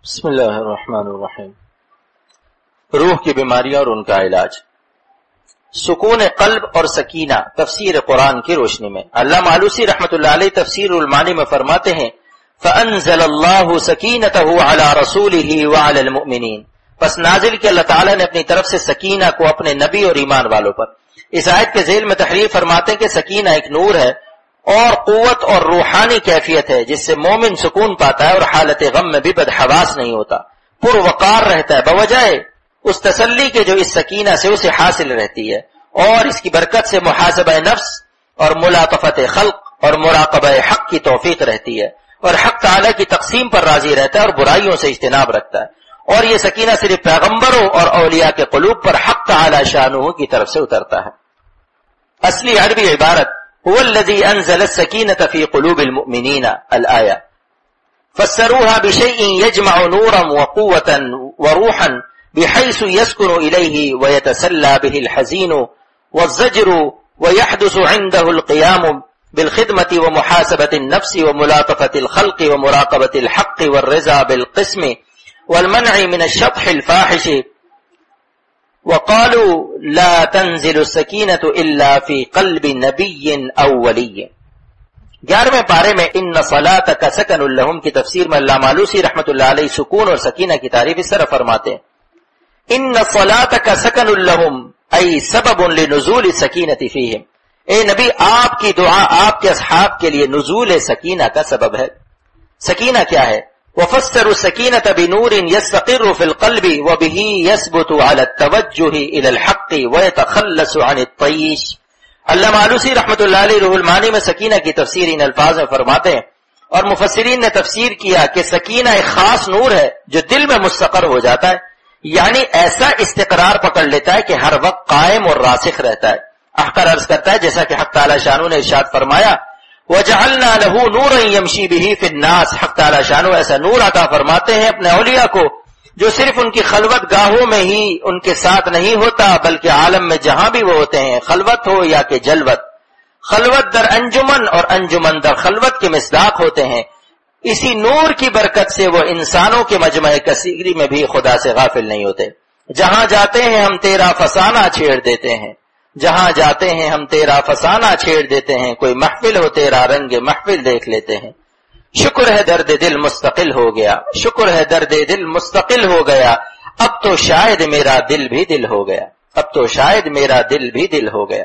بسم اللہ الرحمن الرحیم۔ روح کی بیماریاں اور ان کا علاج۔ سکون قلب اور سکینہ تفسیر قرآن کی روشنی میں علامہ آلوسی رحمۃ اللہ علیہ تفسیر المعانی میں فرماتے ہیں فَأَنزَلَ اللَّهُ سَكِينَتَهُ عَلَى رَسُولِهِ وَعَلَى الْمُؤْمِنِينَ، پس نازل کیا اللہ تعالیٰ نے اپنی طرف سے سکینہ کو اپنے نبی اور ایمان والوں پر۔ اس آیت کے ذیل میں تحریر فرماتے ہیں کہ سکینہ ایک نور ہے اور قوت اور روحانی کیفیت ہے جس سے مومن سکون پاتا ہے اور حالت غم میں بھی بدحواس نہیں ہوتا، پروقار رہتا ہے بوجہ اس تسلی کے جو اس سکینہ سے اسے حاصل رہتی ہے، اور اس کی برکت سے محاسبہ نفس اور ملاطفت خلق اور مراقبہ حق کی توفیق رہتی ہے، اور حق تعالی کی تقسیم پر راضی رہتا ہے اور برائیوں سے اجتناب رکھتا ہے۔ اور یہ سکینہ صرف پیغمبروں اور اولیاء کے قلوب پر حق تعالی شانہ کی طرف سے اترتا ہے۔ اصلی عربی عبارت هو الذي أنزل السكينة في قلوب المؤمنين الآية، فسروها بشيء يجمع نورا وقوة وروحا بحيث يسكن إليه ويتسلى به الحزين والزجر ويحدث عنده القيام بالخدمة ومحاسبة النفس وملاطفة الخلق ومراقبة الحق والرضا بالقسم والمنع من الشطح الفاحش، وقالوا لا تنزل السکینۃ الا فی قلب نبی او ولی۔ 11ویں پارے میں ان صلاتک سکن لہم کی تفسیر میں علامہ آلوسی رحمۃ اللہ علیہ سکون اور سکینہ کی تعریف اس طرح فرماتے ہیں ان صلاتک سکن لہم ای سبب لنزول السکینۃ فیہم، اے نبی آپ کی دعا آپ کے اصحاب کے لیے نزول سکینہ کا سبب ہے۔ سکینہ کیا ہے؟ وَفَسَّرُوا السَّكِينَةَ بِنُورٍ يَسْتَقِرُّ فِي الْقَلْبِ وَبِهِ يَثْبُتُ عَلَى التَّوَجُّهِ إِلَى الْحَقِّ وَيَتَخَلَّصُ عَنِ الطَّيِّشِ۔ علامہ آلوسی رحمۃ اللہ علیہ روح المعانی میں سکینہ کی تفسیر ان الفاظ میں فرماتے ہیں، اور مفسرین نے تفسیر کیا کہ سکینہ ایک خاص نور ہے جو دل میں مستقر ہو جاتا ہے، یعنی ایسا استقرار پکڑ لیتا ہے کہ ہر وقت قائم اور راسخ رہتا ہے۔ احقر عرض کرتا ہے جیسا کہ حق تعالی شانہ نے ارشاد فرمایا وَجَعَلْنَا لَهُ نُورًا يَمْشِي بِهِ فِي النَّاسِ، حق تعالی شانہ ایسا نور عطا فرماتے ہیں اپنے اولیاء کو جو صرف ان کی خلوت گاہوں میں ہی ان کے ساتھ نہیں ہوتا بلکہ عالم میں جہاں بھی وہ ہوتے ہیں، خلوت ہو یا کہ جلوت، خلوت در انجمن اور انجمن در خلوت کے مصداق ہوتے ہیں۔ اسی نور کی برکت سے وہ انسانوں کے مجمع کثیری میں بھی خدا سے غافل نہیں ہوتے۔ جہاں جاتے ہیں ہم تیرا فسانہ چھیڑ دیتے ہیں، جہاں جاتے ہیں ہم تیرا فسانہ چھیڑ دیتے ہیں، کوئی محفل ہو تیرا رنگ محفل دیکھ لیتے ہیں۔ شکر ہے درد دل مستقل ہو گیا، شکر ہے درد دل مستقل ہو گیا، اب تو شاید میرا دل بھی دل ہو گیا، اب تو شاید میرا دل بھی دل ہو گیا۔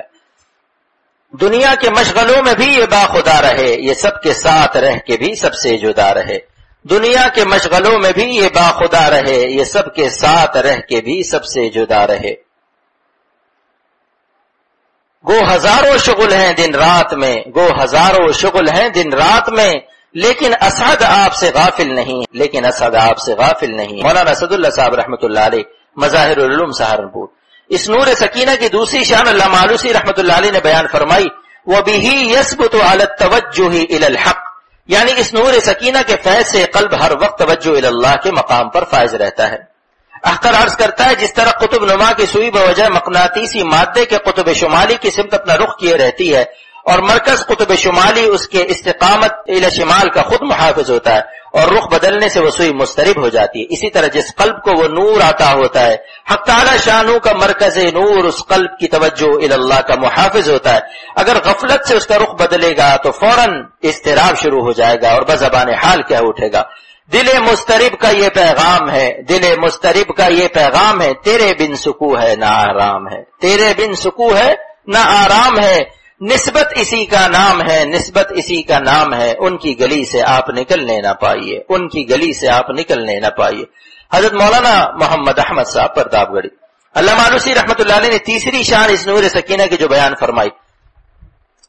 دنیا کے مشغلوں میں بھی یہ باخدا رہے، یہ سب کے ساتھ رہ کے بھی سب سے جدا رہے۔ دنیا کے مشغلوں میں بھی یہ باخدا رہے، یہ سب کے ساتھ رہ کے بھی سب سے جدا رہے۔ گو ہزاروں شغل ہیں دن رات میں، گو ہزاروں شغل ہیں دن رات میں، لیکن اسعد آپ سے غافل نہیں، لیکن اسعد آپ سے غافل نہیں۔ مولانا اسد اللہ صاحب رحمۃ اللہ علیہ مظاہر العلوم سہارنپور۔ اس نور سکینہ کی دوسری شان علامہ آلوسی رحمۃ اللہ علیہ نے بیان فرمائی وَبِهِ يَثْبُتُ عَلَى التَّوَجُّهِ إِلَى الْحَقِّ، یعنی اس نور سکینہ کے فیض سے قلب ہر وقت توجہ الی اللہ کے مقام پر فائز رہتا ہے۔ احقر عرض کرتا ہے جس طرح قطب نما کی سوئی بوجہ مقناطیسی مادے کے قطب شمالی کی سمت اپنا رخ کیے رہتی ہے اور مرکز قطب شمالی اس کے استقامت الی شمال کا خود محافظ ہوتا ہے اور رخ بدلنے سے وہ سوئی مسترب ہو جاتی ہے، اسی طرح جس قلب کو وہ نور عطا ہوتا ہے حق تعالی شانہ کا مرکز نور اس قلب کی توجہ الی اللہ کا محافظ ہوتا ہے، اگر غفلت سے اس کا رخ بدلے گا تو فوراً اضطراب شروع ہو جائے گا اور بزبان حال کیا اٹھے گا۔ دل مسترب کا یہ پیغام ہے، دل مسترب کا یہ پیغام ہے، تیرے بن سکو ہے نہ آرام ہے، تیرے بن سکو ہے نہ آرام ہے، نسبت اسی کا نام ہے، نسبت اسی کا نام ہے، ان کی گلی سے آپ نکلنے نہ پائیے، ان کی گلی سے آپ نکلنے نہ پائیے۔ حضرت مولانا محمد احمد صاحب پرداب گڑھی۔ علامہ آلوسی رحمۃ اللہ علیہ نے تیسری شان اس نور سکینہ کی جو بیان فرمائی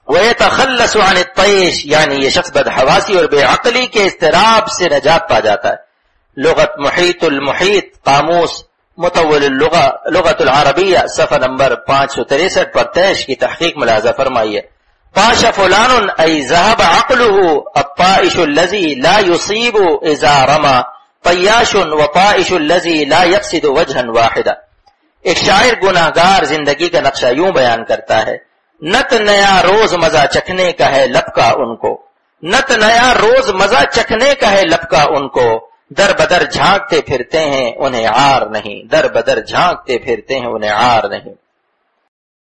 وَيَتَخَلَّصُ عَنِ الطَّيِّشِ، یعنی یہ شخص بدحواسی اور بے عقلی کے اضطراب سے نجات پا جاتا ہے۔ لغت محیط المحیط قاموس مطول اللغہ لغت العربیہ صفحہ نمبر 563 پر طیش کی تحقیق ملاحظہ فرمائیے طاش فلان ای ذهب عقله الطائش الذي لا يصيب اذا رمى طیاش وطائش الذي لا يقصد وجها واحدا۔ ایک شاعر گناہگار زندگی کا نقشہ یوں بیان کرتا ہے نت نیا روز مزہ چکھنے کا ہے لب کا ان کو، نت نیا روز مزہ چکھنے کا ہے لب کا ان کو، در بدر جھانکتے پھرتے ہیں انہیں عار نہیں، در بدر جھانکتے پھرتے ہیں انہیں عار نہیں۔